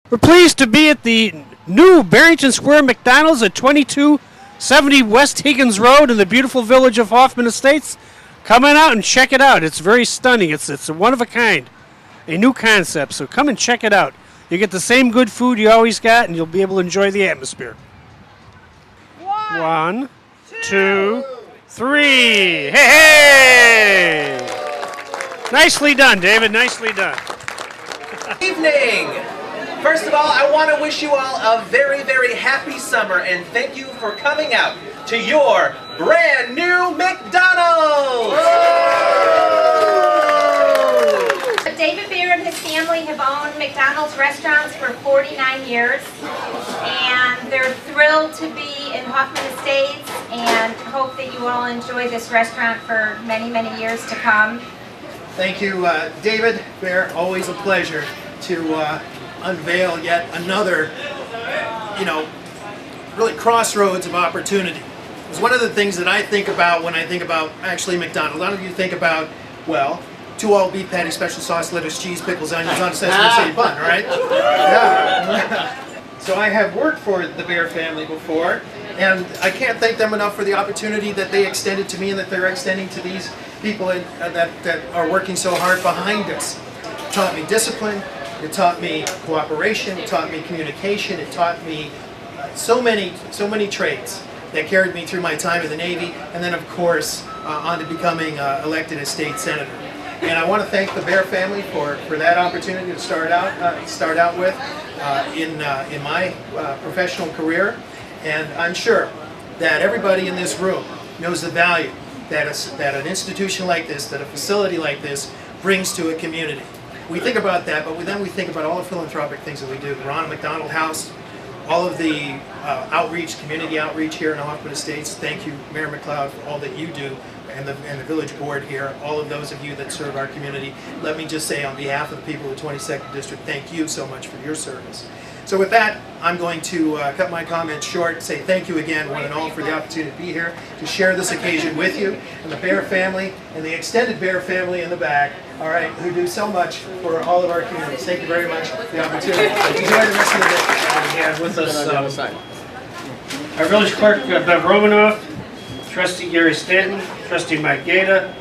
We're pleased to be at the new Barrington Square McDonald's at 2270 West Higgins Road in the beautiful village of Hoffman Estates. Come on out and check it out. It's very stunning. It's a one of a kind, a new concept. So come and check it out. You get the same good food you always got, and you'll be able to enjoy the atmosphere. One, two, three. Hey, hey! Nicely done, David. Nicely done. Evening. First of all, I want to wish you all a very, very happy summer, and thank you for coming out to your brand new McDonald's! David Beer and his family have owned McDonald's restaurants for 49 years, and they're thrilled to be in Hoffman Estates and hope that you all enjoy this restaurant for many, many years to come. Thank you, David Bear. Always a pleasure to unveil yet another, really crossroads of opportunity. It's one of the things that I think about when I think about actually McDonald's. A lot of you think about, well, 2 all beef patties, special sauce, lettuce, cheese, pickles, onions on a Sesame Seed bun, right? Yeah. So I have worked for the Bear family before, and I can't thank them enough for the opportunity that they extended to me and that they're extending to these people that are working so hard behind us. It taught me discipline, it taught me cooperation, it taught me communication, it taught me so many traits that carried me through my time in the Navy, and then of course on to becoming elected as state senator. And I want to thank the Bear family for that opportunity to start out with in my professional career. And I'm sure that everybody in this room knows the value that an institution like this, that a facility like this brings to a community. We think about that, but then we think about all the philanthropic things that we do. The Ronald McDonald House, all of the outreach, community outreach here in Hoffman Estates. Thank you, Mayor McLeod, for all that you do, and the village board here, all of those of you that serve our community. Let me just say on behalf of the people of the 22nd District, thank you so much for your service. So with that, I'm going to cut my comments short, say thank you again, one and all, for the opportunity to be here, to share this occasion with you, and the Bear family, and the extended Bear family in the back, all right, who do so much for all of our communities. Thank you very much for the opportunity. Enjoy the rest of the day. We have with us our village clerk, Bev Romanoff, Trustee Gary Stanton, Trustee Mike Gaeta,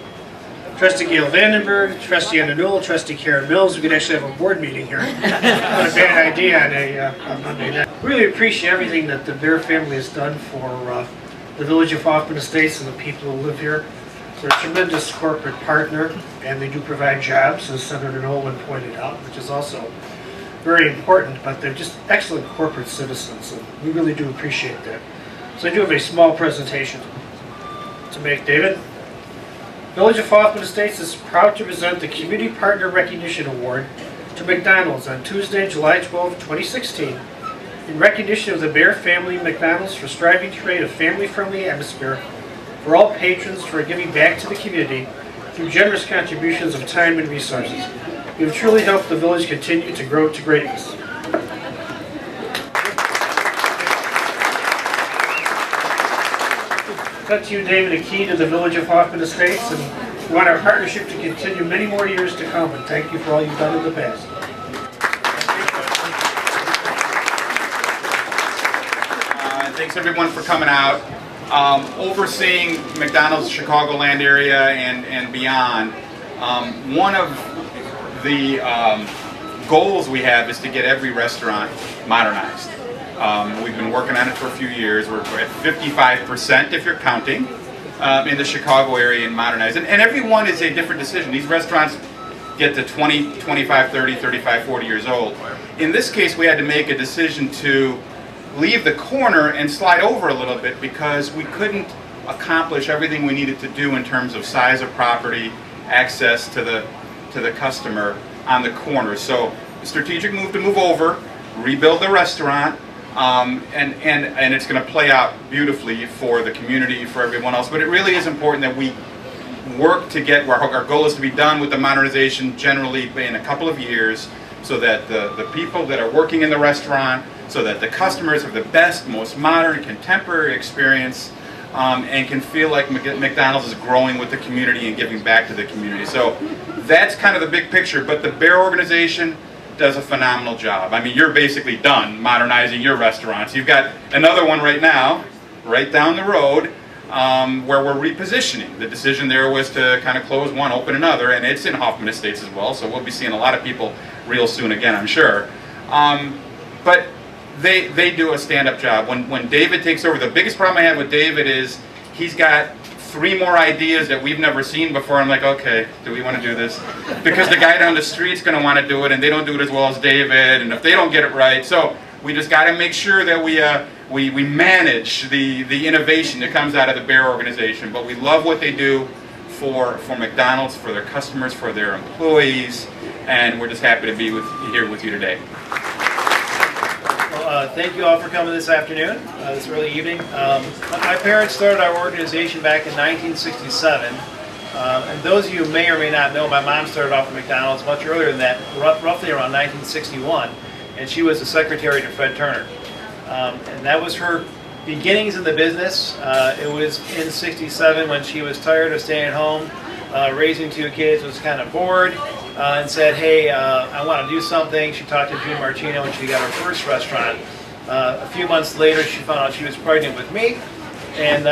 Trustee Gail Vandenberg, Trustee Anna Newell, Trustee Karen Mills. We could actually have a board meeting here. Not a bad idea on Monday night. Really appreciate everything that the Bear family has done for the village of Hoffman Estates and the people who live here. They're a tremendous corporate partner, and they do provide jobs, as Senator Nolan pointed out, which is also very important, but they're just excellent corporate citizens, and we really do appreciate that. So I do have a small presentation to make, David. Village of Hoffman Estates is proud to present the Community Partner Recognition Award to McDonald's on Tuesday, July 12, 2016, in recognition of the Bear family McDonald's for striving to create a family-friendly atmosphere for all patrons for giving back to the community through generous contributions of time and resources. You have truly helped the village continue to grow to greatness. Cut to you, David, a key to the village of Hoffman Estates, and we want our partnership to continue many more years to come, and thank you for all you've done in the past. Thanks everyone for coming out. Overseeing McDonald's Chicagoland area and beyond, one of the goals we have is to get every restaurant modernized. We've been working on it for a few years. We're at 55% if you're counting in the Chicago area and modernized. And every one is a different decision. These restaurants get to 20, 25, 30, 35, 40 years old. In this case, we had to make a decision to leave the corner and slide over a little bit because we couldn't accomplish everything we needed to do in terms of size of property, access to the customer on the corner. So the strategic move to move over, rebuild the restaurant, and it's going to play out beautifully for the community, for everyone else. But it really is important that we work to get where our goal is to be done with the modernization generally in a couple of years, so that the people that are working in the restaurant, so that the customers have the best, most modern, contemporary experience, and can feel like McDonald's is growing with the community and giving back to the community. So that's kind of the big picture. But the Bear organization does a phenomenal job. I mean, you're basically done modernizing your restaurants. You've got another one right now, right down the road, where we're repositioning. The decision there was to kind of close one, open another, and it's in Hoffman Estates as well, so we'll be seeing a lot of people real soon again, I'm sure. But they do a stand-up job. When David takes over, the biggest problem I have with David is he's got 3 more ideas that we've never seen before. I'm like, okay, do we want to do this? Because the guy down the street's going to want to do it, and they don't do it as well as David, and if they don't get it right, so we just got to make sure that we manage the innovation that comes out of the Bear organization. But we love what they do for McDonald's, for their customers, for their employees, and we're just happy to be here with you today. Thank you all for coming this afternoon, this early evening. My parents started our organization back in 1967. And those of you who may or may not know, my mom started off at McDonald's much earlier than that, roughly around 1961. And she was the secretary to Fred Turner. And that was her beginnings in the business. It was in 67 when she was tired of staying at home, raising 2 kids, was kind of bored, and said, hey, I want to do something. She talked to June Martino and she got her first restaurant. A few months later, she found out she was pregnant with me. And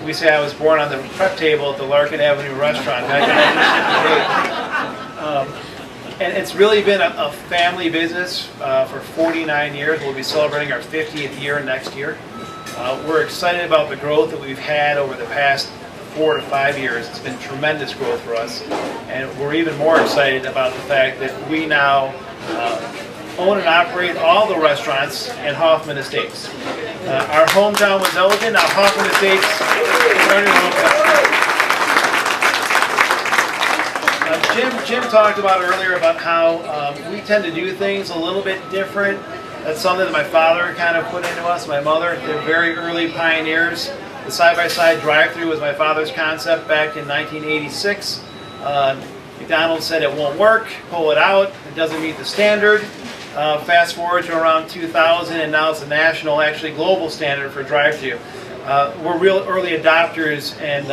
we say I was born on the prep table at the Larkin Avenue restaurant back in 1968. And it's really been a family business for 49 years. We'll be celebrating our 50th year next year. We're excited about the growth that we've had over the past 4 to 5 years. It's been tremendous growth for us. And we're even more excited about the fact that we now own and operate all the restaurants in Hoffman Estates. Our hometown was Elgin, now Hoffman Estates is our new hometown. Jim talked about earlier about how we tend to do things a little bit different. That's something that my father kind of put into us, my mother. They're very early pioneers. The side-by-side drive-through was my father's concept back in 1986. McDonald's said it won't work, pull it out, it doesn't meet the standard. Fast forward to around 2000, and now it's the national, actually global standard for drive-through. We're real early adopters and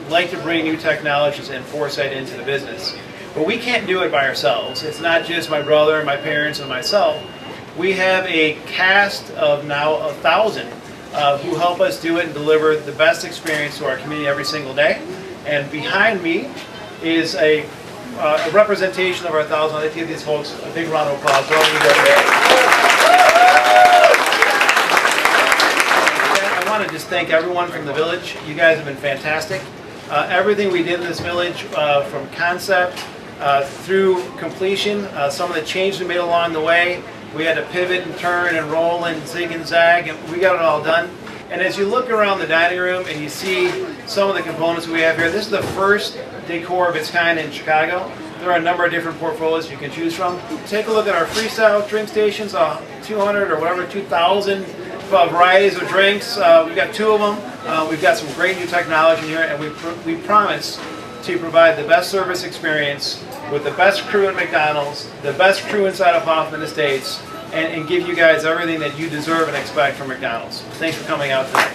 like to bring new technologies and foresight into the business. But we can't do it by ourselves. It's not just my brother and my parents and myself. We have a cast of now 1,000 who help us do it and deliver the best experience to our community every single day. And behind me is a representation of our 1,000. I'd like to give these folks a big round of applause. I want to just thank everyone from the village. You guys have been fantastic. Everything we did in this village, from concept through completion, some of the changes we made along the way, we had to pivot and turn and roll and zig and zag, and we got it all done. And as you look around the dining room and you see some of the components we have here, this is the first decor of its kind in Chicago. There are a number of different portfolios you can choose from. Take a look at our freestyle drink stations, 200 or whatever, 2,000 varieties of drinks. We've got 2 of them. We've got some great new technology in here, and we promise to provide the best service experience with the best crew at McDonald's, the best crew inside of Hoffman Estates, and give you guys everything that you deserve and expect from McDonald's. Thanks for coming out today.